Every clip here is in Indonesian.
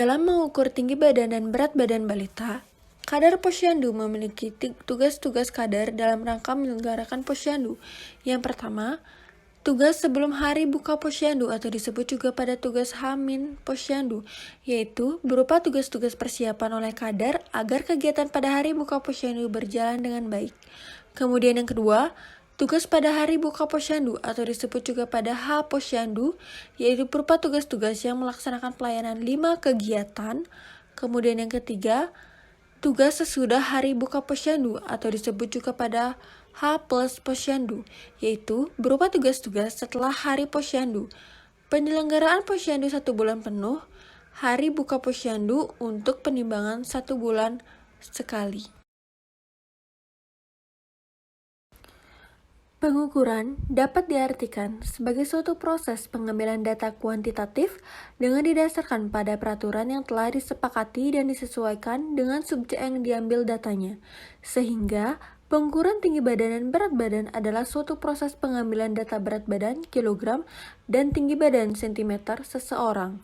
Dalam mengukur tinggi badan dan berat badan balita, Kadar Posyandu memiliki tugas-tugas kadar dalam rangka menyelenggarakan Posyandu. Yang pertama, tugas sebelum hari buka Posyandu atau disebut juga pada tugas H-Posyandu, yaitu berupa tugas-tugas persiapan oleh kadar agar kegiatan pada hari buka Posyandu berjalan dengan baik. Kemudian yang kedua, tugas pada hari buka Posyandu atau disebut juga pada H-Posyandu, yaitu berupa tugas-tugas yang melaksanakan pelayanan 5 kegiatan. Kemudian yang ketiga, tugas sesudah hari buka Posyandu atau disebut juga pada H plus Posyandu, yaitu berupa tugas-tugas setelah hari Posyandu. Penyelenggaraan Posyandu 1 bulan penuh, hari buka Posyandu untuk penimbangan 1 bulan sekali. Pengukuran dapat diartikan sebagai suatu proses pengambilan data kuantitatif dengan didasarkan pada peraturan yang telah disepakati dan disesuaikan dengan subjek yang diambil datanya, sehingga pengukuran tinggi badan dan berat badan adalah suatu proses pengambilan data berat badan kilogram dan tinggi badan sentimeter seseorang.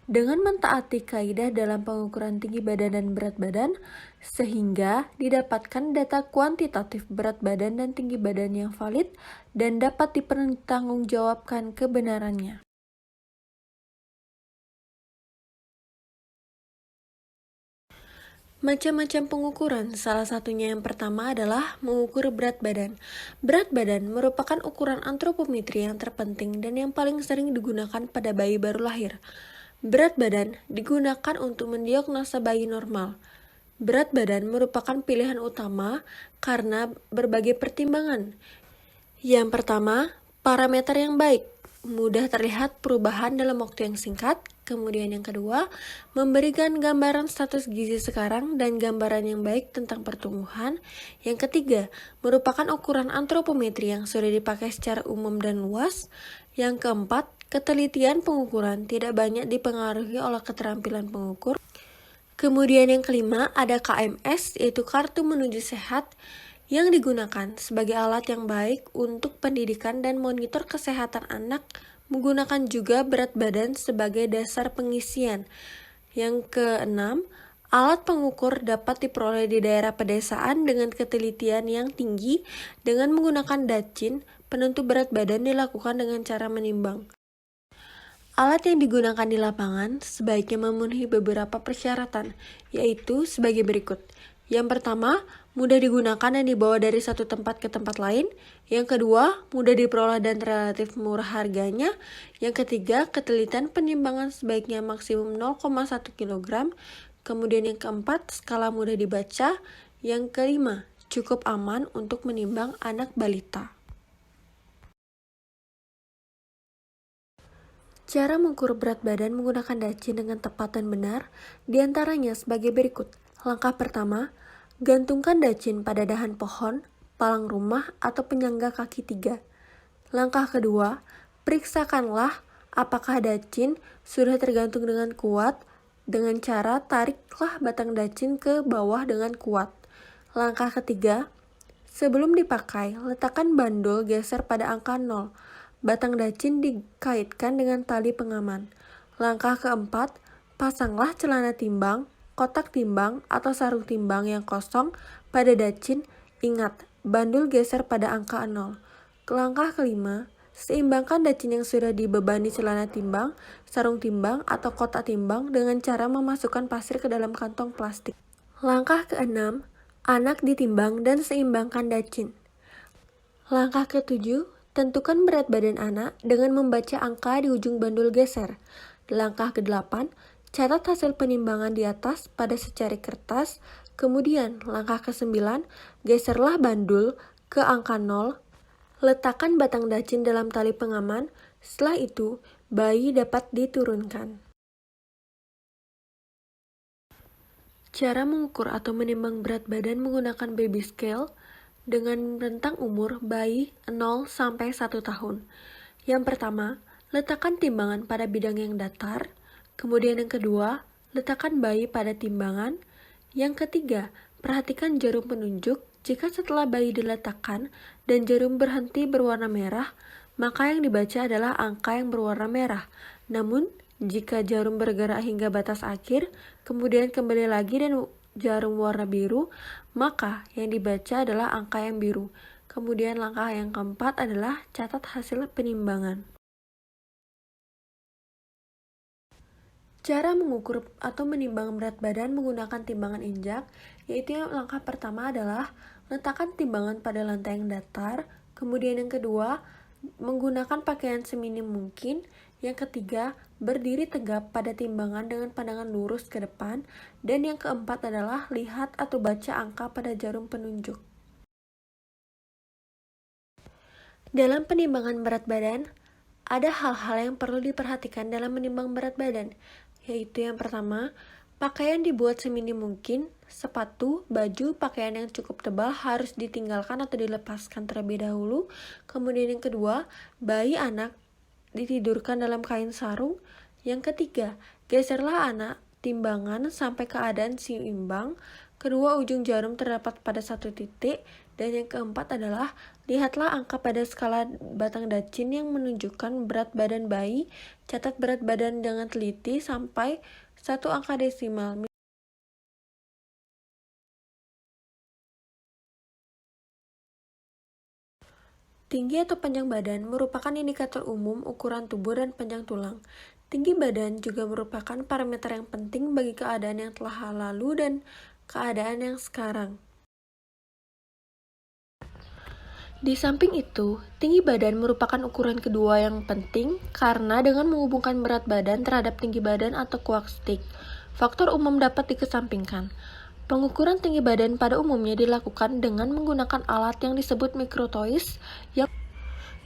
Dengan mentaati kaidah dalam pengukuran tinggi badan dan berat badan, sehingga didapatkan data kuantitatif berat badan dan tinggi badan yang valid dan dapat dipertanggungjawabkan kebenarannya. Macam-macam pengukuran, salah satunya yang pertama adalah mengukur berat badan. Berat badan merupakan ukuran antropometri yang terpenting dan yang paling sering digunakan pada bayi baru lahir. Berat badan digunakan untuk mendiagnosa bayi normal. Berat badan merupakan pilihan utama karena berbagai pertimbangan. Yang pertama, parameter yang baik. Mudah terlihat perubahan dalam waktu yang singkat. Kemudian yang kedua, memberikan gambaran status gizi sekarang dan gambaran yang baik tentang pertumbuhan. Yang ketiga, merupakan ukuran antropometri yang sudah dipakai secara umum dan luas. Yang keempat, ketelitian pengukuran tidak banyak dipengaruhi oleh keterampilan pengukur. Kemudian yang kelima, ada KMS, yaitu Kartu Menuju Sehat, yang digunakan sebagai alat yang baik untuk pendidikan dan monitor kesehatan anak, menggunakan juga berat badan sebagai dasar pengisian. Yang keenam, alat pengukur dapat diperoleh di daerah pedesaan dengan ketelitian yang tinggi dengan menggunakan dacin. Penentu berat badan dilakukan dengan cara menimbang. Alat yang digunakan di lapangan sebaiknya memenuhi beberapa persyaratan, yaitu sebagai berikut. Yang pertama, mudah digunakan dan dibawa dari satu tempat ke tempat lain. Yang kedua, mudah diperoleh dan relatif murah harganya. Yang ketiga, ketelitian penimbangan sebaiknya maksimum 0,1 kg. Kemudian yang keempat, skala mudah dibaca. Yang kelima, cukup aman untuk menimbang anak balita. Cara mengukur berat badan menggunakan dacin dengan tepat dan benar, diantaranya sebagai berikut. Langkah pertama, gantungkan dacin pada dahan pohon, palang rumah, atau penyangga kaki 3. Langkah kedua, periksakanlah apakah dacin sudah tergantung dengan kuat. Dengan cara tariklah batang dacin ke bawah dengan kuat. Langkah ketiga, sebelum dipakai, letakkan bandul geser pada angka 0. Batang dacin dikaitkan dengan tali pengaman. Langkah keempat, pasanglah celana timbang, kotak timbang, atau sarung timbang yang kosong pada dacin. Ingat, bandul geser pada angka 0. Langkah kelima, seimbangkan dacin yang sudah dibebani celana timbang, sarung timbang, atau kotak timbang dengan cara memasukkan pasir ke dalam kantong plastik. Langkah keenam, anak ditimbang dan seimbangkan dacin. Langkah ketujuh, tentukan berat badan anak dengan membaca angka di ujung bandul geser. Langkah ke-8, catat hasil penimbangan di atas pada secari kertas. Kemudian, langkah ke-9, geserlah bandul ke angka 0. Letakkan batang dacin dalam tali pengaman. Setelah itu, bayi dapat diturunkan. Cara mengukur atau menimbang berat badan menggunakan baby scale dengan rentang umur bayi 0 sampai 1 tahun. Yang pertama, letakkan timbangan pada bidang yang datar. Kemudian yang kedua, letakkan bayi pada timbangan. Yang ketiga, perhatikan jarum penunjuk. Jika setelah bayi diletakkan dan jarum berhenti berwarna merah, maka yang dibaca adalah angka yang berwarna merah. Namun, Jika jarum bergerak hingga batas akhir, kemudian kembali lagi dan jarum warna biru, maka yang dibaca adalah angka yang biru. Kemudian langkah yang keempat adalah catat hasil penimbangan. Cara mengukur atau menimbang berat badan menggunakan timbangan injak, yaitu yang langkah pertama adalah letakkan timbangan pada lantai yang datar, kemudian yang kedua, menggunakan pakaian seminim mungkin, yang ketiga, berdiri tegap pada timbangan dengan pandangan lurus ke depan, dan yang keempat adalah lihat atau baca angka pada jarum penunjuk. Dalam penimbangan berat badan, ada hal-hal yang perlu diperhatikan dalam menimbang berat badan, yaitu yang pertama, pakaian dibuat seminim mungkin, sepatu, baju, pakaian yang cukup tebal harus ditinggalkan atau dilepaskan terlebih dahulu. Kemudian yang kedua, bayi anak ditidurkan dalam kain sarung. Yang ketiga, geserlah anak timbangan sampai keadaan seimbang. Kedua, ujung jarum terdapat pada satu titik. Dan yang keempat adalah, lihatlah angka pada skala batang dacin yang menunjukkan berat badan bayi. Catat berat badan dengan teliti sampai satu angka desimal. Tinggi atau panjang badan merupakan indikator umum ukuran tubuh dan panjang tulang. Tinggi badan juga merupakan parameter yang penting bagi keadaan yang telah lalu dan keadaan yang sekarang. Di samping itu, tinggi badan merupakan ukuran kedua yang penting karena dengan menghubungkan berat badan terhadap tinggi badan atau kuakistik, faktor umum dapat dikesampingkan. Pengukuran tinggi badan pada umumnya dilakukan dengan menggunakan alat yang disebut mikrotois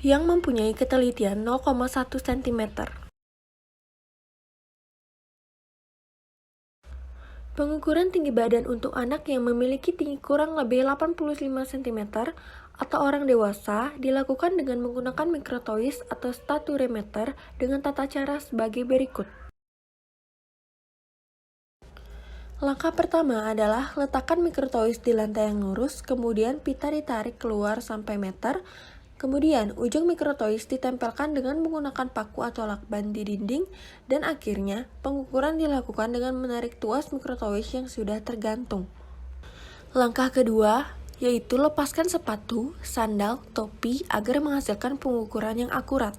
yang mempunyai ketelitian 0,1 cm. Pengukuran tinggi badan untuk anak yang memiliki tinggi kurang lebih 85 cm atau orang dewasa dilakukan dengan menggunakan mikrotois atau staturometer dengan tata cara sebagai berikut. Langkah pertama adalah letakkan mikrotois di lantai yang lurus, kemudian pita ditarik keluar sampai meter, kemudian ujung mikrotois ditempelkan dengan menggunakan paku atau lakban di dinding, dan akhirnya pengukuran dilakukan dengan menarik tuas mikrotois yang sudah tergantung. Langkah kedua yaitu lepaskan sepatu, sandal, topi agar menghasilkan pengukuran yang akurat.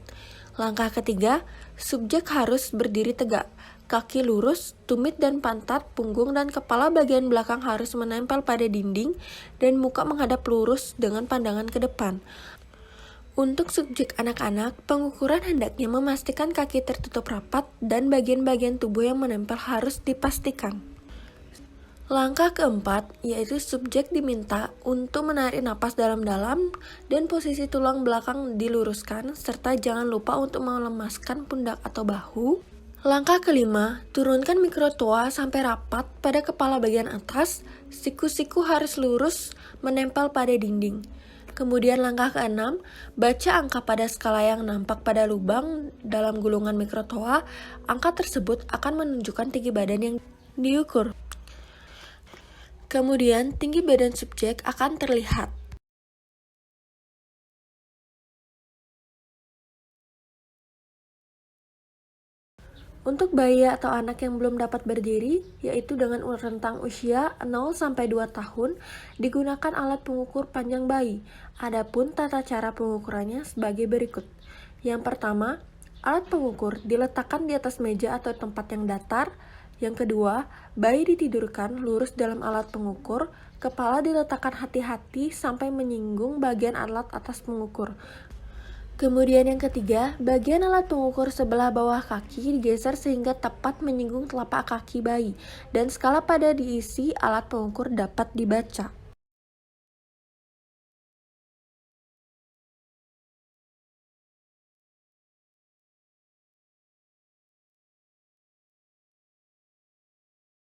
Langkah ketiga, subjek harus berdiri tegak. Kaki lurus, tumit dan pantat, punggung dan kepala bagian belakang harus menempel pada dinding dan muka menghadap lurus dengan pandangan ke depan. Untuk subjek anak-anak, pengukuran hendaknya memastikan kaki tertutup rapat dan bagian-bagian tubuh yang menempel harus dipastikan. Langkah keempat, yaitu subjek diminta untuk menarik napas dalam-dalam dan posisi tulang belakang diluruskan, serta jangan lupa untuk melemaskan pundak atau bahu. Langkah kelima, turunkan mikrotoa sampai rapat pada kepala bagian atas, siku-siku harus lurus menempel pada dinding. Kemudian langkah keenam, baca angka pada skala yang nampak pada lubang dalam gulungan mikrotoa. Angka tersebut akan menunjukkan tinggi badan yang diukur. Kemudian tinggi badan subjek akan terlihat. Untuk bayi atau anak yang belum dapat berdiri, yaitu dengan rentang usia 0-2 tahun, digunakan alat pengukur panjang bayi. Adapun tata cara pengukurannya sebagai berikut. Yang pertama, alat pengukur diletakkan di atas meja atau tempat yang datar. Yang kedua, bayi ditidurkan lurus dalam alat pengukur, kepala diletakkan hati-hati sampai menyinggung bagian alat atas pengukur. Kemudian yang ketiga, bagian alat pengukur sebelah bawah kaki digeser sehingga tepat menyinggung telapak kaki bayi, dan skala pada diisi alat pengukur dapat dibaca.